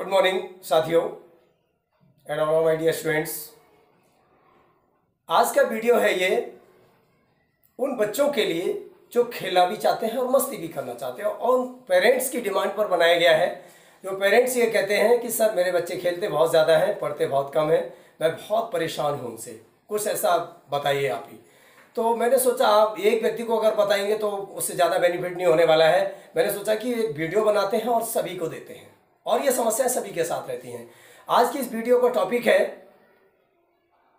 Good morning साथियों and all my dear students. आज का वीडियो है ये उन बच्चों के लिए जो खेलना भी चाहते हैं और मस्ती भी करना चाहते हैं और पेरेंट्स की डिमांड पर बनाया गया है। जो पेरेंट्स ये कहते हैं कि सर मेरे बच्चे खेलते बहुत ज़्यादा हैं, पढ़ते बहुत कम है, मैं बहुत परेशान हूँ उनसे, कुछ ऐसा बताइए आप ही। तो मैंने सोचा आप एक व्यक्ति को अगर बताएंगे तो उससे ज़्यादा बेनिफिट नहीं होने वाला है। मैंने सोचा कि एक वीडियो बनाते हैं और सभी को देते हैं और ये समस्याएं सभी के साथ रहती हैं। आज की इस वीडियो का टॉपिक है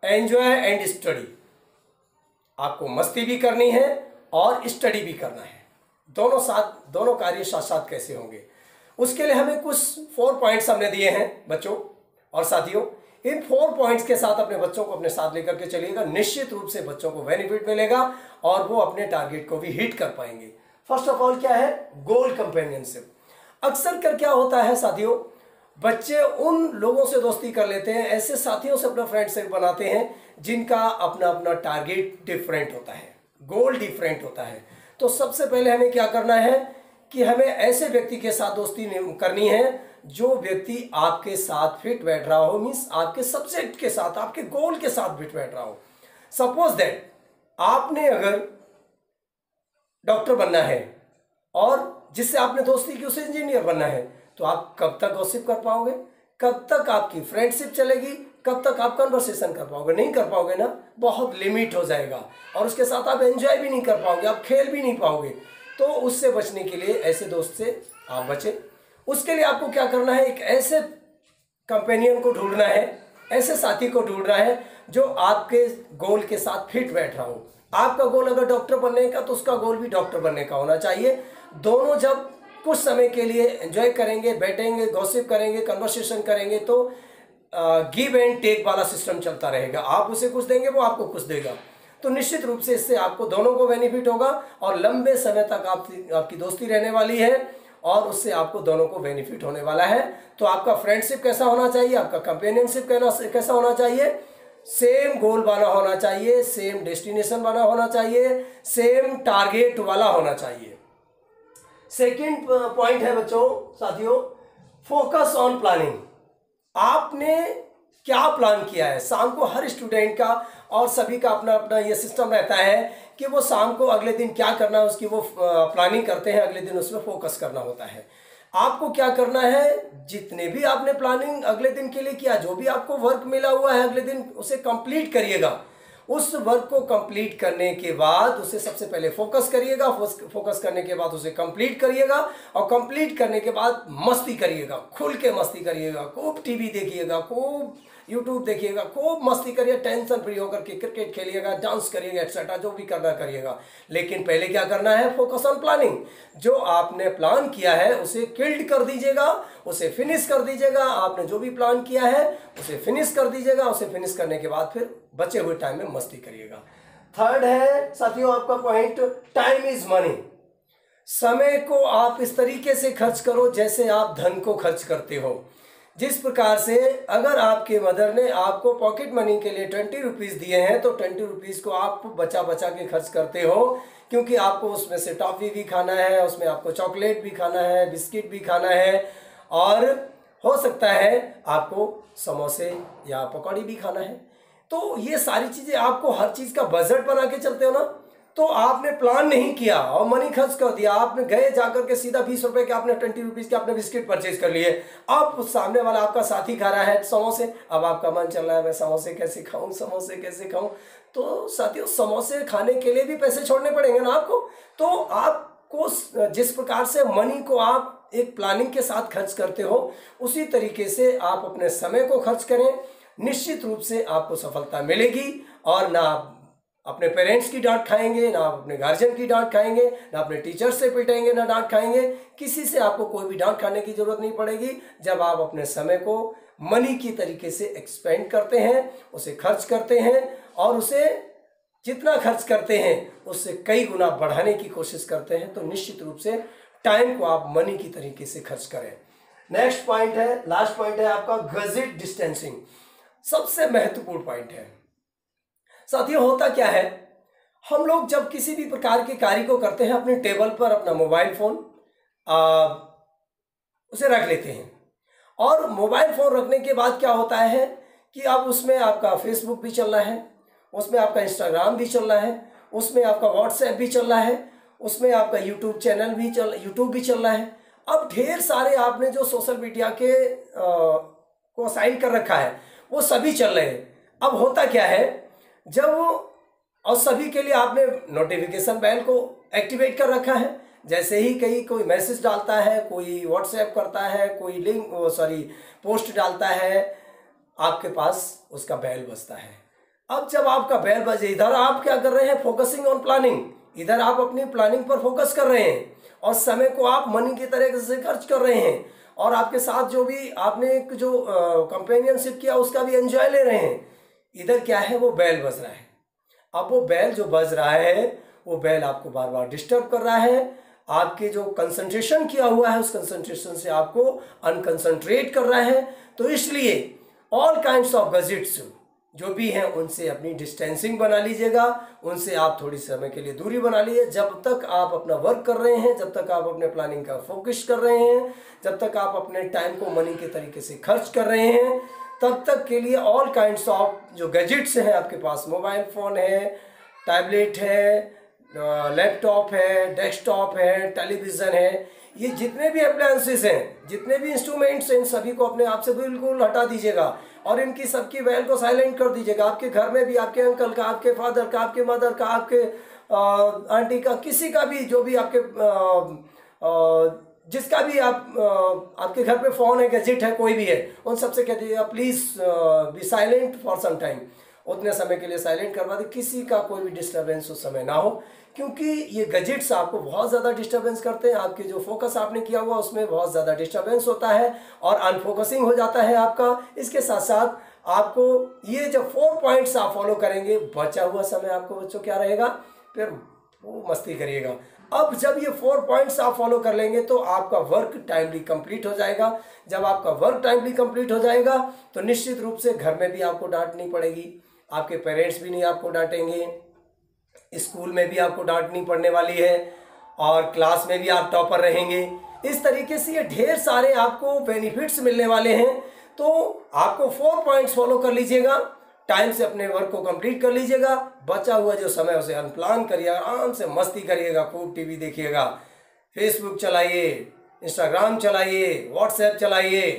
एंजॉय एंड स्टडी। आपको मस्ती भी करनी है और स्टडी भी करना है, दोनों कार्य साथ साथ कैसे होंगे, उसके लिए हमें कुछ 4 पॉइंट्स हमने दिए हैं बच्चों और साथियों। इन 4 पॉइंट्स के साथ अपने बच्चों को अपने साथ लेकर के चलिएगा, निश्चित रूप से बच्चों को बेनिफिट मिलेगा और वो अपने टारगेट को भी हिट कर पाएंगे। फर्स्ट ऑफ ऑल क्या है? गोल कंपेनियनशिप। अक्सर कर क्या होता है साथियों, बच्चे उन लोगों से दोस्ती कर लेते हैं, ऐसे साथियों से अपना फ्रेंडशिप बनाते हैं जिनका अपना अपना टारगेट डिफरेंट होता है, गोल डिफरेंट होता है। तो सबसे पहले हमें क्या करना है कि हमें ऐसे व्यक्ति के साथ दोस्ती करनी है जो व्यक्ति आपके साथ फिट बैठ रहा हो, मीन्स आपके सब्जेक्ट के साथ, आपके गोल के साथ फिट बैठ रहा हो। सपोज दैट आपने अगर डॉक्टर बनना है और जिससे आपने दोस्ती की उसे इंजीनियर बनना है, तो आप कब तक गॉसिप कर पाओगे, कब तक आपकी फ्रेंडशिप चलेगी, कब तक आप कन्वर्सेशन कर पाओगे? नहीं कर पाओगे ना, बहुत लिमिट हो जाएगा और उसके साथ आप एंजॉय भी नहीं कर पाओगे, आप खेल भी नहीं पाओगे। तो उससे बचने के लिए ऐसे दोस्त से आप बचें। उसके लिए आपको क्या करना है, एक ऐसे कंपेनियन को ढूंढना है, ऐसे साथी को ढूंढना है जो आपके गोल के साथ फिट बैठ रहा हो। आपका गोल अगर डॉक्टर बनने का तो उसका गोल भी डॉक्टर बनने का होना चाहिए। दोनों जब कुछ समय के लिए एंजॉय करेंगे, बैठेंगे, गॉसिप करेंगे, कन्वर्सेशन करेंगे, तो गिव एंड टेक वाला सिस्टम चलता रहेगा। आप उसे कुछ देंगे, वो आपको कुछ देगा। तो निश्चित रूप से इससे आपको दोनों को बेनिफिट होगा और लंबे समय तक आपकी दोस्ती रहने वाली है और उससे आपको दोनों को बेनिफिट होने वाला है। तो आपका फ्रेंडशिप कैसा होना चाहिए, आपका कंपेनियनशिप कैसा होना चाहिए? सेम गोल वाला होना चाहिए, सेम डेस्टिनेशन वाला होना चाहिए, सेम टारगेट वाला होना चाहिए। सेकंड पॉइंट है बच्चों साथियों, फोकस ऑन प्लानिंग। आपने क्या प्लान किया है? शाम को हर स्टूडेंट का और सभी का अपना अपना ये सिस्टम रहता है कि वो शाम को अगले दिन क्या करना है उसकी वो प्लानिंग करते हैं, अगले दिन उसमें फोकस करना होता है। आपको क्या करना है, जितने भी आपने प्लानिंग अगले दिन के लिए किया, जो भी आपको वर्क मिला हुआ है अगले दिन उसे कंप्लीट करिएगा। उस वर्क को कंप्लीट करने के बाद उसे सबसे पहले फोकस करिएगा, फोकस करने के बाद उसे कंप्लीट करिएगा और कंप्लीट करने के बाद मस्ती करिएगा, खुल के मस्ती करिएगा, खूब टीवी देखिएगा, खूब यूट्यूब देखिएगा, खूब मस्ती करिए, टेंशन फ्री होकर के क्रिकेट खेलिएगा, डांस करिएगा, एक्सेट्रा जो भी करना करिएगा। लेकिन पहले क्या करना है? Focus on planning. जो आपने प्लान किया है उसे किल्ड कर दीजिएगा, उसे फिनिश कर दीजिएगा। आपने जो भी प्लान किया है उसे फिनिश कर दीजिएगा। उसे फिनिश करने के बाद फिर बचे हुए टाइम में मस्ती करिएगा। थर्ड है साथियों आपका पॉइंट, टाइम इज मनी। समय को आप इस तरीके से खर्च करो जैसे आप धन को खर्च करते हो। जिस प्रकार से अगर आपके मदर ने आपको पॉकेट मनी के लिए 20 रुपीज़ दिए हैं तो 20 रुपीज़ को आप बचा बचा के खर्च करते हो, क्योंकि आपको उसमें से टॉफ़ी भी खाना है, उसमें आपको चॉकलेट भी खाना है, बिस्किट भी खाना है और हो सकता है आपको समोसे या पकौड़ी भी खाना है। तो ये सारी चीज़ें, आपको हर चीज़ का बजट बना के चलते हो ना, तो आपने प्लान नहीं किया और मनी खर्च कर दिया। आपने गए जाकर के सीधा 20 रुपए के आपने 20 रुपीज़ के आपने बिस्किट परचेज कर लिए। अब सामने वाला आपका साथी खा रहा है समोसे, अब आपका मन चल रहा है मैं समोसे कैसे खाऊं, समोसे कैसे खाऊं। तो साथियों समोसे खाने के लिए भी पैसे छोड़ने पड़ेंगे ना आपको। तो आपको जिस प्रकार से मनी को आप एक प्लानिंग के साथ खर्च करते हो, उसी तरीके से आप अपने समय को खर्च करें। निश्चित रूप से आपको सफलता मिलेगी और ना आप अपने पेरेंट्स की डांट खाएंगे, ना आप अपने गार्जियन की डांट खाएंगे, ना अपने टीचर्स से पिटेंगे, ना डांट खाएंगे। किसी से आपको कोई भी डांट खाने की जरूरत नहीं पड़ेगी जब आप अपने समय को मनी की तरीके से एक्सपेंड करते हैं, उसे खर्च करते हैं और उसे जितना खर्च करते हैं उससे कई गुना बढ़ाने की कोशिश करते हैं। तो निश्चित रूप से टाइम को आप मनी की तरीके से खर्च करें। नेक्स्ट पॉइंट है, लास्ट पॉइंट है आपका गजेट डिस्टेंसिंग। सबसे महत्वपूर्ण पॉइंट है साथियों। होता क्या है, हम लोग जब किसी भी प्रकार के कार्य को करते हैं अपने टेबल पर अपना मोबाइल फोन उसे रख लेते हैं और मोबाइल फ़ोन रखने के बाद क्या होता है कि अब उसमें आपका फेसबुक भी चल रहा है, उसमें आपका इंस्टाग्राम भी चल रहा है, उसमें आपका व्हाट्सएप भी चल रहा है, उसमें आपका यूट्यूब भी चल रहा है। अब ढेर सारे आपने जो सोशल मीडिया के को असाइन कर रखा है वो सभी चल रहे हैं। अब होता क्या है, जब और सभी के लिए आपने नोटिफिकेशन बेल को एक्टिवेट कर रखा है। जैसे ही कहीं कोई मैसेज डालता है, कोई व्हाट्सएप करता है, कोई पोस्ट डालता है, आपके पास उसका बेल बजता है। अब जब आपका बेल बजे, इधर आप क्या कर रहे हैं, फोकसिंग ऑन प्लानिंग, इधर आप अपनी प्लानिंग पर फोकस कर रहे हैं और समय को आप मनी की तरह से खर्च कर रहे हैं और आपके साथ जो भी आपने जो कंपेनियनशिप किया उसका भी एंजॉय ले रहे हैं। इधर क्या है, वो बेल बज रहा है। अब वो बेल जो बज रहा है, वो बेल आपको बार बार डिस्टर्ब कर रहा है, आपके जो कंसंट्रेशन किया हुआ है उस कंसंट्रेशन से आपको अनकंसंट्रेट कर रहा है। तो इसलिए ऑल काइंड्स ऑफ गैजेट्स जो भी हैं उनसे अपनी डिस्टेंसिंग बना लीजिएगा, उनसे आप थोड़ी समय के लिए दूरी बना लीजिए। जब तक आप अपना वर्क कर रहे हैं, जब तक आप अपने प्लानिंग का फोकस कर रहे हैं, जब तक आप अपने टाइम को मनी के तरीके से खर्च कर रहे हैं, तब तक के लिए ऑल काइंड्स ऑफ जो गैजेट्स हैं आपके पास, मोबाइल फ़ोन है, टैबलेट है, लैपटॉप है, डेस्कटॉप है, टेलीविज़न है, ये जितने भी अप्लायंसेस हैं, जितने भी इंस्ट्रूमेंट्स हैं, इन सभी को अपने आप से बिल्कुल हटा दीजिएगा और इनकी सबकी बेल को साइलेंट कर दीजिएगा। आपके घर में भी आपके अंकल का, आपके फादर का, आपके मदर का, आपके आंटी का, किसी का भी, जो भी आपके जिसका भी आपके घर पे फ़ोन है, गैजेट है, कोई भी है, उन सबसे कह दीजिएगा please be silent for some time, उतने समय के लिए साइलेंट करवा दे, किसी का कोई भी डिस्टर्बेंस उस समय ना हो, क्योंकि ये गैजेट्स आपको बहुत ज़्यादा डिस्टर्बेंस करते हैं। आपके जो फोकस आपने किया हुआ उसमें बहुत ज़्यादा डिस्टर्बेंस होता है और अनफोकसिंग हो जाता है आपका। इसके साथ साथ आपको ये जब 4 पॉइंट्स आप फॉलो करेंगे, बचा हुआ समय आपको बच्चों क्या रहेगा, फिर वो मस्ती करिएगा। अब जब ये 4 पॉइंट्स आप फॉलो कर लेंगे तो आपका वर्क टाइमली कंप्लीट हो जाएगा। जब आपका वर्क टाइमली कंप्लीट हो जाएगा तो निश्चित रूप से घर में भी आपको डांट नहीं पड़ेगी, आपके पेरेंट्स भी नहीं आपको डांटेंगे, स्कूल में भी आपको डांट नहीं पड़ने वाली है और क्लास में भी आप टॉपर रहेंगे। इस तरीके से ये ढेर सारे आपको बेनिफिट्स मिलने वाले हैं। तो आपको 4 पॉइंट्स फॉलो कर लीजिएगा, टाइम से अपने वर्क को कंप्लीट कर लीजिएगा, बचा हुआ जो समय उसे अनप्लान करिए, आराम से मस्ती करिएगा, खूब टीवी देखिएगा, फेसबुक चलाइए, इंस्टाग्राम चलाइए, व्हाट्सएप चलाइए,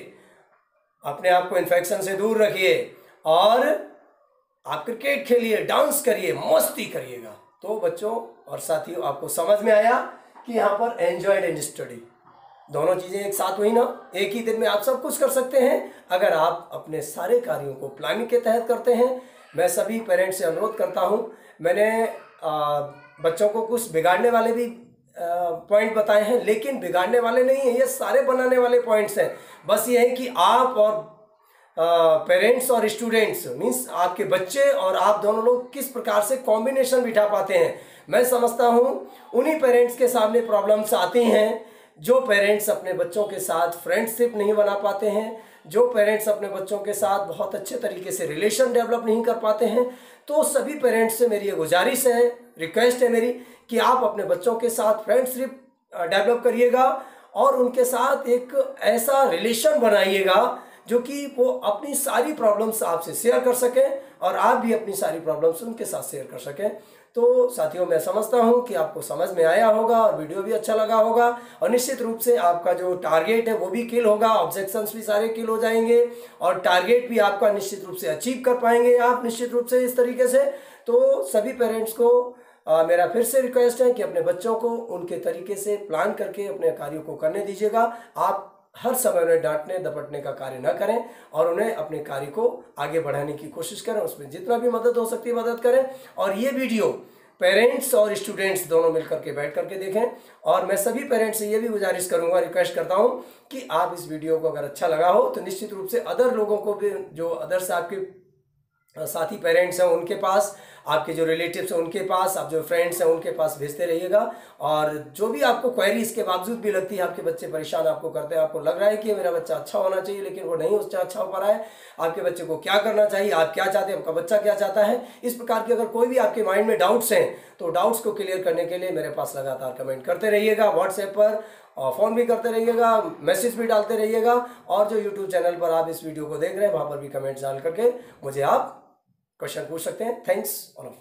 अपने आप को इन्फेक्शन से दूर रखिए और आप क्रिकेट खेलिए, डांस करिए, मस्ती करिएगा। तो बच्चों और साथियों, आपको समझ में आया कि यहाँ पर एंजॉयड एंड स्टडी दोनों चीज़ें एक साथ हुई ना। एक ही दिन में आप सब कुछ कर सकते हैं अगर आप अपने सारे कार्यों को प्लानिंग के तहत करते हैं। मैं सभी पेरेंट्स से अनुरोध करता हूँ, मैंने बच्चों को कुछ बिगाड़ने वाले भी पॉइंट बताए हैं, लेकिन बिगाड़ने वाले नहीं हैं, ये सारे बनाने वाले पॉइंट्स हैं। बस ये है कि आप और पेरेंट्स और स्टूडेंट्स मीन्स आपके बच्चे और आप दोनों लोग किस प्रकार से कॉम्बिनेशन बिठा पाते हैं। मैं समझता हूँ उन्हीं पेरेंट्स के सामने प्रॉब्लम्स आती हैं जो पेरेंट्स अपने बच्चों के साथ फ्रेंडशिप नहीं बना पाते हैं, जो पेरेंट्स अपने बच्चों के साथ बहुत अच्छे तरीके से रिलेशन डेवलप नहीं कर पाते हैं। तो सभी पेरेंट्स से मेरी ये गुजारिश है, रिक्वेस्ट है मेरी कि आप अपने बच्चों के साथ फ्रेंडशिप डेवलप करिएगा और उनके साथ एक ऐसा रिलेशन बनाइएगा जो कि वो अपनी सारी प्रॉब्लम्स आपसे शेयर कर सकें और आप भी अपनी सारी प्रॉब्लम्स उनके साथ शेयर कर सकें। तो साथियों, मैं समझता हूं कि आपको समझ में आया होगा और वीडियो भी अच्छा लगा होगा और निश्चित रूप से आपका जो टारगेट है वो भी किल होगा, ऑब्जेक्शंस भी सारे किल हो जाएंगे और टारगेट भी आपका निश्चित रूप से अचीव कर पाएंगे आप निश्चित रूप से इस तरीके से। तो सभी पेरेंट्स को मेरा फिर से रिक्वेस्ट है कि अपने बच्चों को उनके तरीके से प्लान करके अपने कार्यों को करने दीजिएगा। आप हर समय उन्हें डांटने दपटने का कार्य न करें और उन्हें अपने कार्य को आगे बढ़ाने की कोशिश करें, उसमें जितना भी मदद हो सकती है मदद करें। और ये वीडियो पेरेंट्स और स्टूडेंट्स दोनों मिलकर के बैठ करके देखें। और मैं सभी पेरेंट्स से ये भी गुजारिश करूंगा, रिक्वेस्ट करता हूं कि आप इस वीडियो को अगर अच्छा लगा हो तो निश्चित रूप से अदर लोगों को भी, जो अदर्स आपके साथी पेरेंट्स हैं, उनके पास आपके जो रिलेटिव्स हैं उनके पास, आप जो फ्रेंड्स हैं उनके पास भेजते रहिएगा। और जो भी आपको क्वेरी इसके बावजूद भी लगती है, आपके बच्चे परेशान आपको करते हैं, आपको लग रहा है कि मेरा बच्चा अच्छा होना चाहिए लेकिन वो नहीं उससे अच्छा हो पा रहा है, आपके बच्चे को क्या करना चाहिए, आप क्या चाहते हैं, आपका बच्चा क्या चाहता है, इस प्रकार के अगर कोई भी आपके माइंड में डाउट्स हैं तो डाउट्स को क्लियर करने के लिए मेरे पास लगातार कमेंट करते रहिएगा, व्हाट्सएप पर और फ़ोन भी करते रहिएगा, मैसेज भी डालते रहिएगा। और जो यूट्यूब चैनल पर आप इस वीडियो को देख रहे हैं वहाँ पर भी कमेंट्स डाल करके मुझे आप क्वेश्चन पूछ सकते हैं। Thanks all of